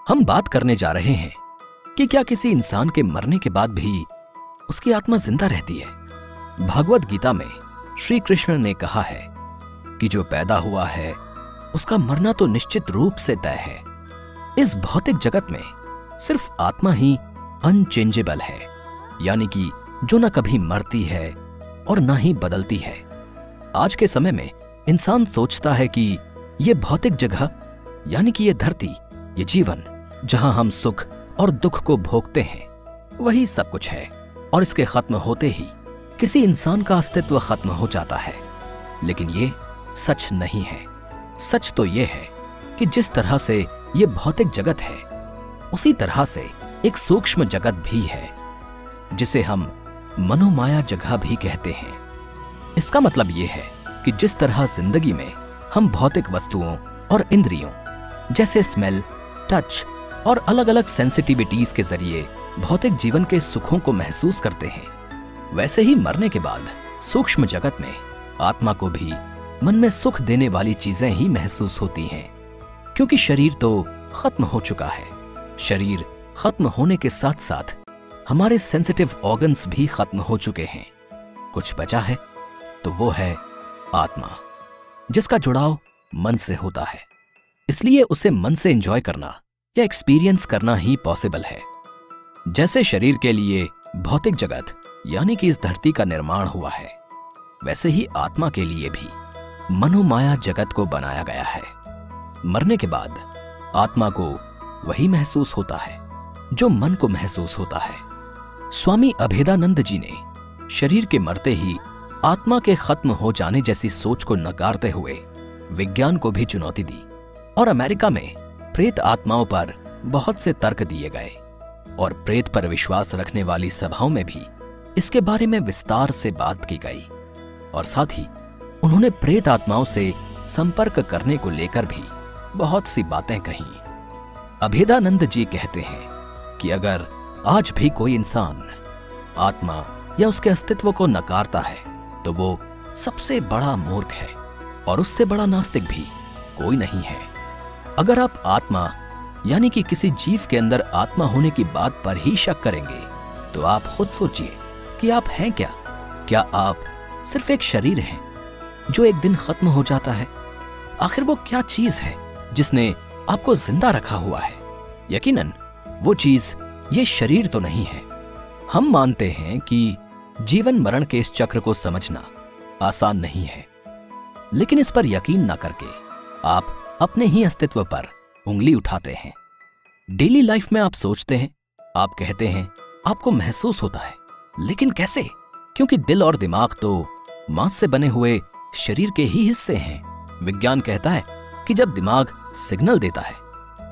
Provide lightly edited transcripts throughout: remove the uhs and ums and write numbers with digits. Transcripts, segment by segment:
हम बात करने जा रहे हैं कि क्या किसी इंसान के मरने के बाद भी उसकी आत्मा जिंदा रहती है। भगवद गीता में श्री कृष्ण ने कहा है कि जो पैदा हुआ है उसका मरना तो निश्चित रूप से तय है। इस भौतिक जगत में सिर्फ आत्मा ही अनचेंजेबल है, यानी कि जो न कभी मरती है और न ही बदलती है। आज के समय में इंसान सोचता है कि ये भौतिक जगह यानी कि ये धरती, ये जीवन जहां हम सुख और दुख को भोगते हैं, वही सब कुछ है और इसके खत्म होते ही किसी इंसान का अस्तित्व खत्म हो जाता है। लेकिन ये सच नहीं है। सच तो ये है कि जिस तरह से ये भौतिक जगत है, उसी तरह से एक सूक्ष्म जगत भी है जिसे हम मनोमाया जगह भी कहते हैं। इसका मतलब ये है कि जिस तरह जिंदगी में हम भौतिक वस्तुओं और इंद्रियों जैसे स्मेल, टच और अलग अलग सेंसिटिविटीज के जरिए भौतिक जीवन के सुखों को महसूस करते हैं, वैसे ही मरने के बाद सूक्ष्म जगत में आत्मा को भी मन में सुख देने वाली चीजें ही महसूस होती हैं। क्योंकि शरीर तो खत्म हो चुका है। शरीर खत्म होने के साथ साथ हमारे सेंसिटिव ऑर्गन्स भी खत्म हो चुके हैं। कुछ बचा है तो वो है आत्मा, जिसका जुड़ाव मन से होता है। इसलिए उसे मन से एंजॉय करना या एक्सपीरियंस करना ही पॉसिबल है। जैसे शरीर के लिए भौतिक जगत यानी कि इस धरती का निर्माण हुआ है, वैसे ही आत्मा के लिए भी मनोमाया जगत को बनाया गया है। मरने के बाद आत्मा को वही महसूस होता है जो मन को महसूस होता है। स्वामी अभेदानंद जी ने शरीर के मरते ही आत्मा के खत्म हो जाने जैसी सोच को नकारते हुए विज्ञान को भी चुनौती दी और अमेरिका में प्रेत आत्माओं पर बहुत से तर्क दिए गए और प्रेत पर विश्वास रखने वाली सभाओं में भी इसके बारे में विस्तार से बात की गई। और साथ ही उन्होंने प्रेत आत्माओं से संपर्क करने को लेकर भी बहुत सी बातें कही। अभेदानंद जी कहते हैं कि अगर आज भी कोई इंसान आत्मा या उसके अस्तित्व को नकारता है तो वो सबसे बड़ा मूर्ख है और उससे बड़ा नास्तिक भी कोई नहीं है। अगर आप आत्मा यानी कि किसी जीव के अंदर आत्मा होने की बात पर ही शक करेंगे तो आप खुद सोचिए कि आप हैं क्या? क्या आप सिर्फ एक शरीर हैं जो एक दिन खत्म हो जाता है? आखिर वो क्या चीज है जिसने आपको जिंदा रखा हुआ है? यकीनन वो चीज ये शरीर तो नहीं है। हम मानते हैं कि जीवन मरण के इस चक्र को समझना आसान नहीं है, लेकिन इस पर यकीन ना करके आप अपने ही अस्तित्व पर उंगली उठाते हैं। डेली लाइफ में आप सोचते हैं, आप कहते हैं, आपको महसूस होता है, लेकिन कैसे? क्योंकि दिल और दिमाग तो मांस से बने हुए शरीर के ही हिस्से हैं। विज्ञान कहता है कि जब दिमाग सिग्नल देता है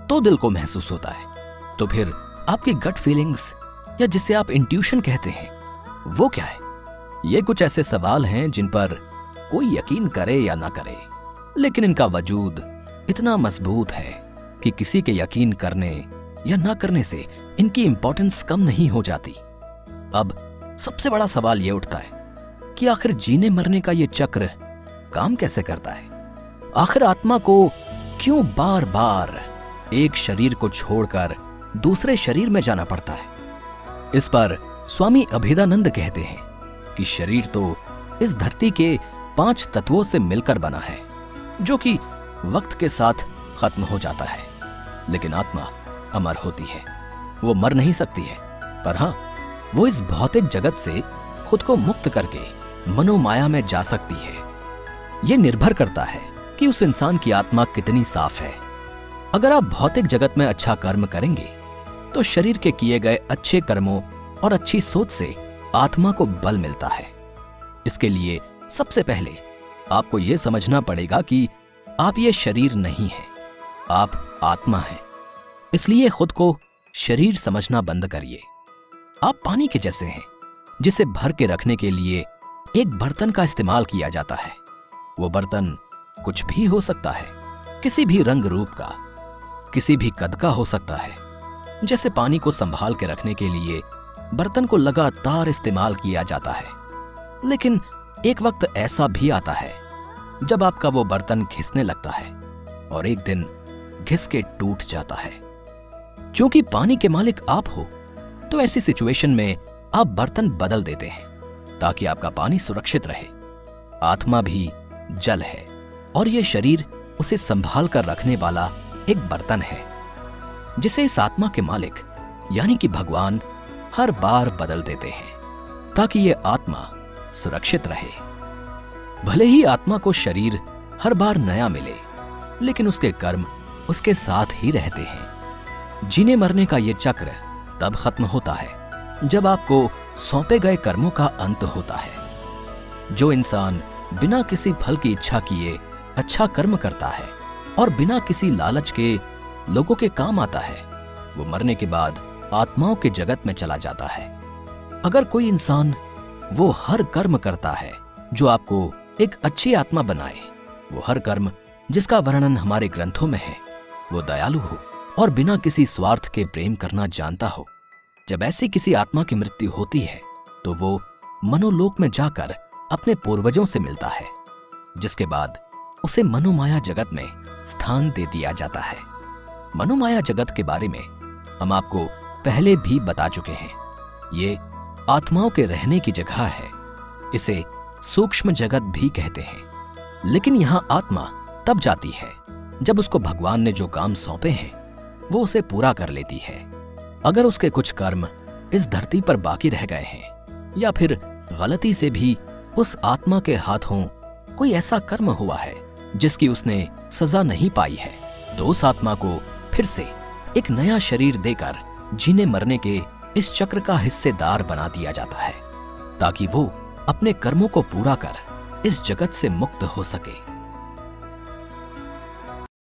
तो दिल को महसूस होता है। तो फिर आपकी गट फीलिंग्स या जिसे आप इंट्यूशन कहते हैं, वो क्या है? ये कुछ ऐसे सवाल हैं जिन पर कोई यकीन करे या ना करे, लेकिन इनका वजूद इतना मजबूत है कि किसी के यकीन करने या ना करने से इनकी इंपॉर्टेंस कम नहीं हो जाती। अब सबसे बड़ा सवाल ये उठता है कि आखिर जीने मरने का ये चक्र काम कैसे करता है? आखिर आत्मा को क्यों बार बार एक शरीर को छोड़कर दूसरे शरीर में जाना पड़ता है? इस पर स्वामी अभेदानंद कहते हैं कि शरीर तो इस धरती के 5 तत्वों से मिलकर बना है, जो कि वक्त के साथ खत्म हो जाता है, लेकिन आत्मा अमर होती है। वो मर नहीं सकती है, पर हाँ, वो इस भौतिक जगत से खुद को मुक्त करके मनोमाया में जा सकती है। ये निर्भर करता है कि उस इंसान की आत्मा कितनी साफ है। अगर आप भौतिक जगत में अच्छा कर्म करेंगे तो शरीर के किए गए अच्छे कर्मों और अच्छी सोच से आत्मा को बल मिलता है। इसके लिए सबसे पहले आपको यह समझना पड़ेगा कि आप ये शरीर नहीं हैं, आप आत्मा हैं। इसलिए खुद को शरीर समझना बंद करिए। आप पानी के जैसे हैं, जिसे भर के रखने के लिए एक बर्तन का इस्तेमाल किया जाता है। वो बर्तन कुछ भी हो सकता है, किसी भी रंग रूप का, किसी भी कद का हो सकता है। जैसे पानी को संभाल के रखने के लिए बर्तन को लगातार इस्तेमाल किया जाता है, लेकिन एक वक्त ऐसा भी आता है जब आपका वो बर्तन घिसने लगता है और एक दिन घिस के टूट जाता है। क्योंकि पानी के मालिक आप हो, तो ऐसी सिचुएशन में आप बर्तन बदल देते हैं ताकि आपका पानी सुरक्षित रहे। आत्मा भी जल है और यह शरीर उसे संभाल कर रखने वाला एक बर्तन है, जिसे इस आत्मा के मालिक यानी कि भगवान हर बार बदल देते हैं ताकि यह आत्मा सुरक्षित रहे। भले ही आत्मा को शरीर हर बार नया मिले, लेकिन उसके कर्म उसके साथ ही रहते हैं। जीने मरने का यह चक्र तब खत्म होता है जब आपको सौंपे गए कर्मों का अंत होता है। जो इंसान बिना किसी फल की इच्छा किए अच्छा कर्म करता है और बिना किसी लालच के लोगों के काम आता है, वो मरने के बाद आत्माओं के जगत में चला जाता है। अगर कोई इंसान वो हर कर्म करता है जो आपको एक अच्छी आत्मा बनाए, वो हर कर्म जिसका वर्णन हमारे ग्रंथों में है, वो दयालु हो और बिना किसी स्वार्थ के प्रेम करना जानता हो, जब ऐसी किसी आत्मा की मृत्यु होती है तो वो मनोलोक में जाकर अपने पूर्वजों से मिलता है, जिसके बाद उसे मनोमाया जगत में स्थान दे दिया जाता है। मनोमाया जगत के बारे में हम आपको पहले भी बता चुके हैं। ये आत्माओं के रहने की जगह है। इसे सूक्ष्म जगत भी कहते हैं। लेकिन यहां आत्मा तब जाती है जब उसको भगवान ने जो काम सौंपे हैं वो उसे पूरा कर लेती है। अगर उसके कुछ कर्म इस धरती पर बाकी रह गए हैं या फिर गलती से भी उस आत्मा के हाथों कोई ऐसा कर्म हुआ है जिसकी उसने सजा नहीं पाई है, तो उस आत्मा को फिर से एक नया शरीर देकर जीने मरने के इस चक्र का हिस्सेदार बना दिया जाता है ताकि वो अपने कर्मों को पूरा कर इस जगत से मुक्त हो सके।